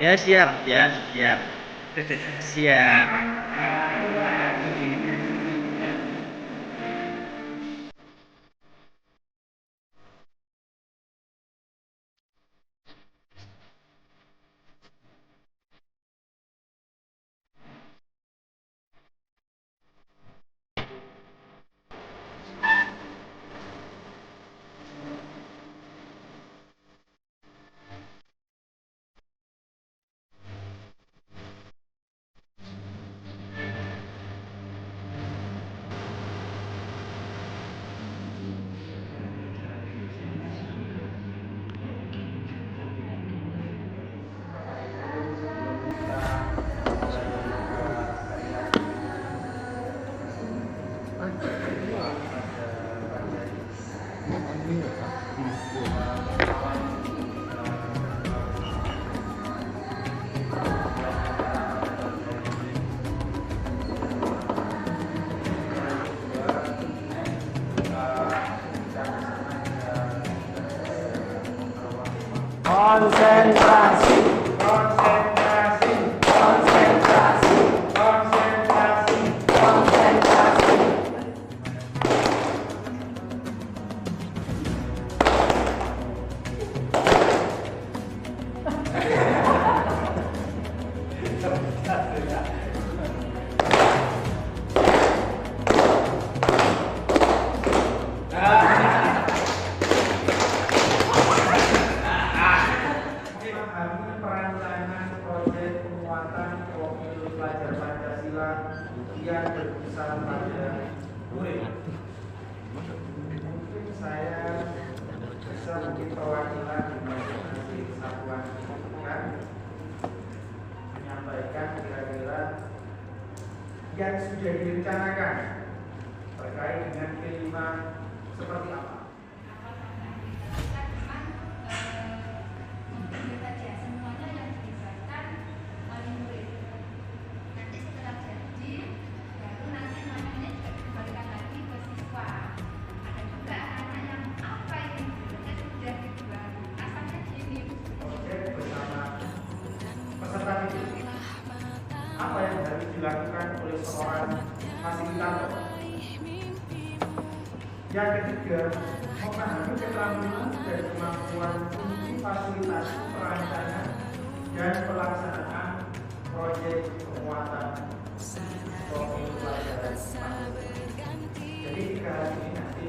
Ya siap, ya siap, siap. Konsentrasi, konsentrasi, konsentrasi, konsentrasi, konsentrasi. Memahami perancangan proyek penguatan profil pelajar Pancasila yang berpusat pada murid. Mungkin saya bisa mungkin perwakilan di masing-masing kesatuan pendidikan menyampaikan kira-kira yang sudah direncanakan terkait dengan kelima seperti apa. Apa yang harus dilakukan oleh seorang fasilitator? Yang ketiga, memahami keterampilan dan kemampuan fungsi fasilitasi perancangan dan pelaksanaan proyek penguatan profil pelajar Pancasila. Jadi tiga hal ini nanti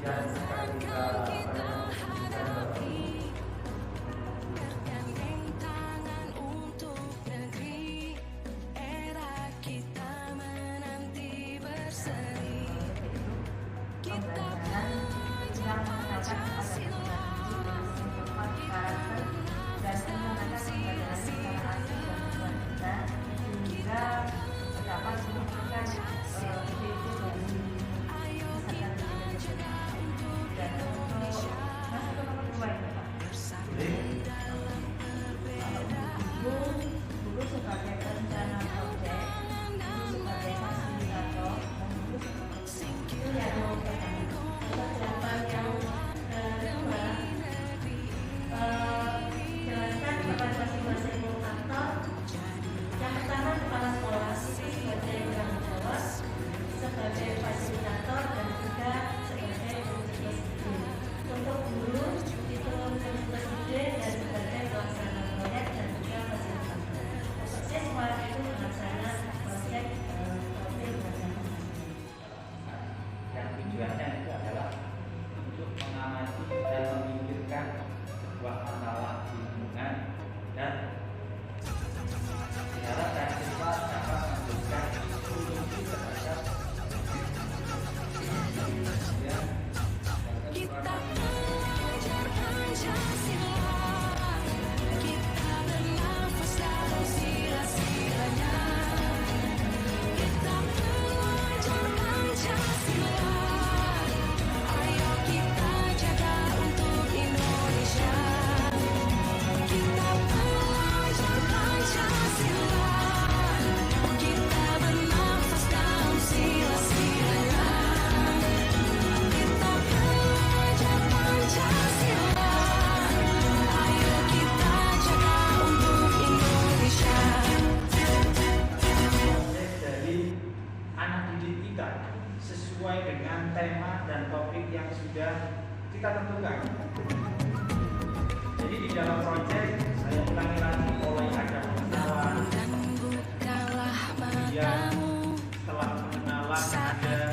yang akan kita sudah kita tentukan. Jadi di dalam proyek saya ulangi lagi mulai ada pengenalan, kemudian setelah pengenalan ada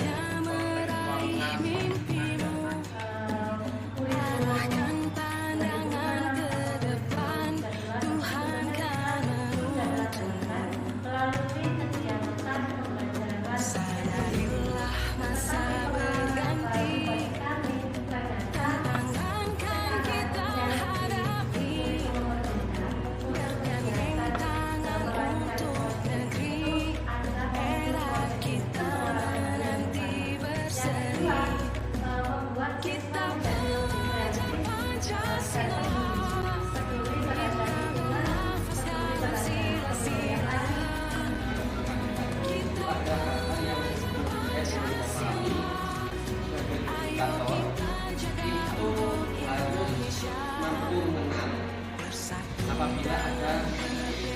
apabila ada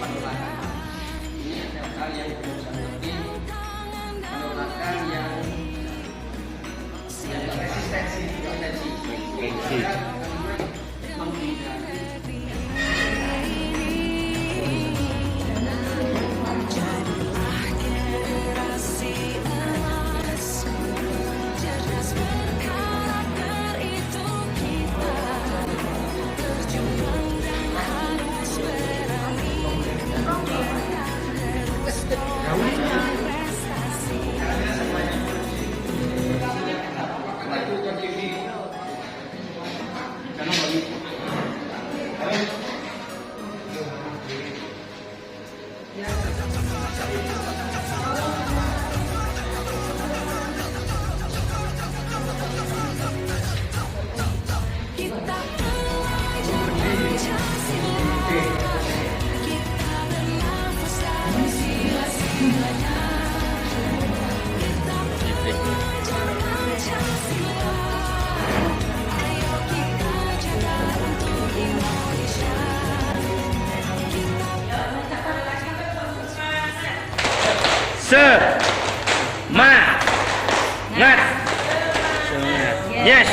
penolakan. Ini ada hal yang berusaha penting, penolakan yang resistensi. Semangat. Yes.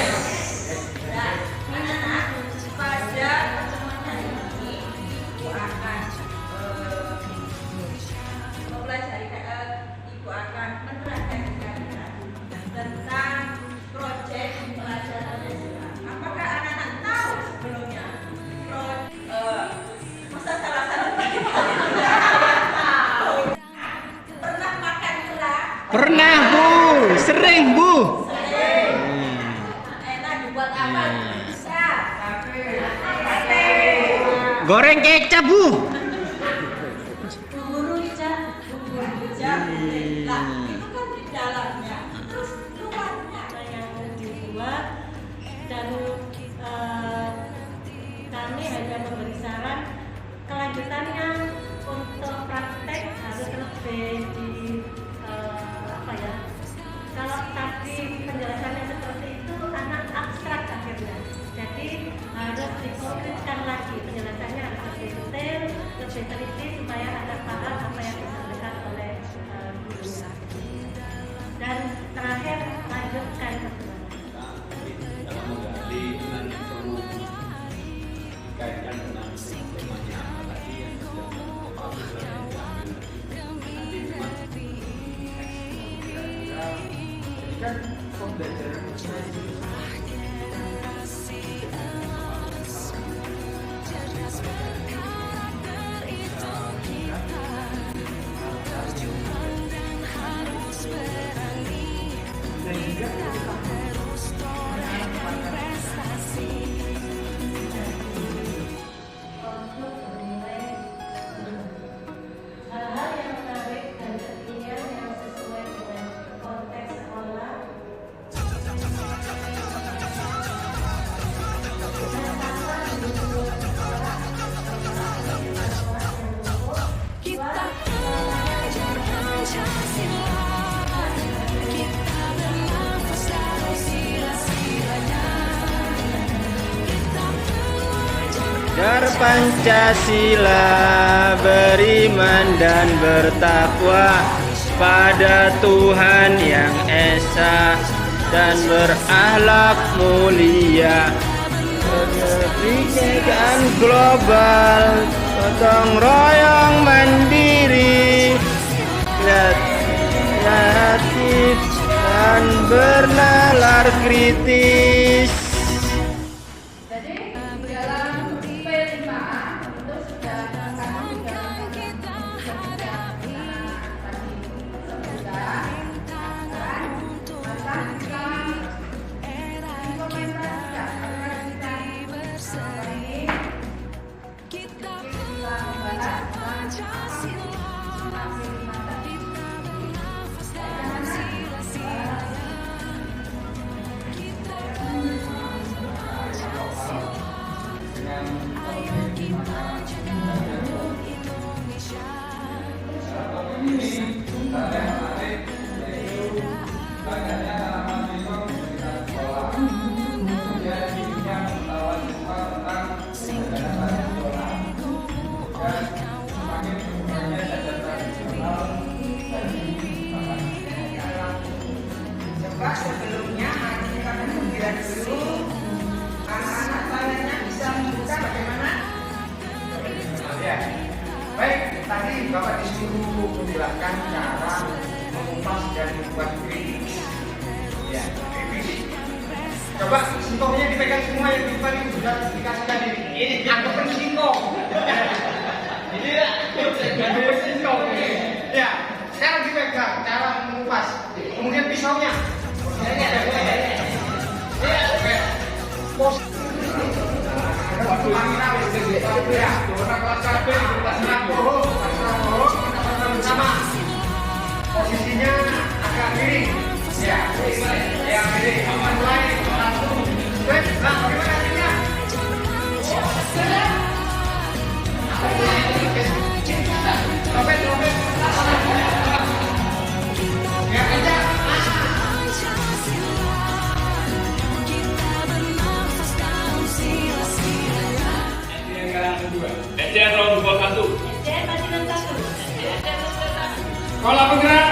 Ibu akan menerangkan tentang proyek pelajaran Islam. Apakah anak-anak tahu sebelumnya? Masa salah-salah pernah makan gelas? Pernah, Bu. Sering, Bu. Enak dibuat apa? Bisa. Goreng kecap, Bu. Bumbu rujak. Nah, itu kan di dalamnya. Terus luarnya yang dibuat dan kami hanya memberi saran kelanjutannya untuk praktek harus lebih di apa ya? Kalau tadi penjelasannya seperti itu anak abstrak akhirnya. Jadi harus dikonkretkan lagi penjelasannya harus lebih detail, lebih teliti supaya anak paham apa yang disampaikan oleh guru. Dan terakhir lanjutkan dalam menggali dengan perlu dikaitkan dengan temanya apa tadi yang sudah nanti memang kan pembelajaran hal-hal yang menarik dan kekinian yang sesuai dengan konteks sekolah. Kita belajar Pancasila, kita bernafas dari sila-silanya. Kita belajar Pancasila, beriman dan bertakwa pada Tuhan Yang Esa, dan berakhlak mulia. Pendidikan global, gotong royong mandiri, kreatif dan bernalar kritis. Jadi di dalam P5 itu sudah kami Coba sebelumnya mari kita mengira dulu anak-anak lainnya bisa membuka bagaimana? Ya. Baik, tadi Bapak disuruh menjelaskan cara mengupas dan membuat kritik. Ya, kritik. Coba singkongnya dipegang semua yang di depan itu sudah dikasih tadi. Ini anggapan singkong. Ini ya, anggapan singkong. Ya, sekarang dipegang cara mengupas. Kemudian pisaunya. Posisinya agak miring. Ya, yang miring. Mulai langsung. Baik, nah bagaimana hasilnya? Trompet. Ya, kencang. SDN Rawang 21. SDN Batinan 1. Pola penggerak.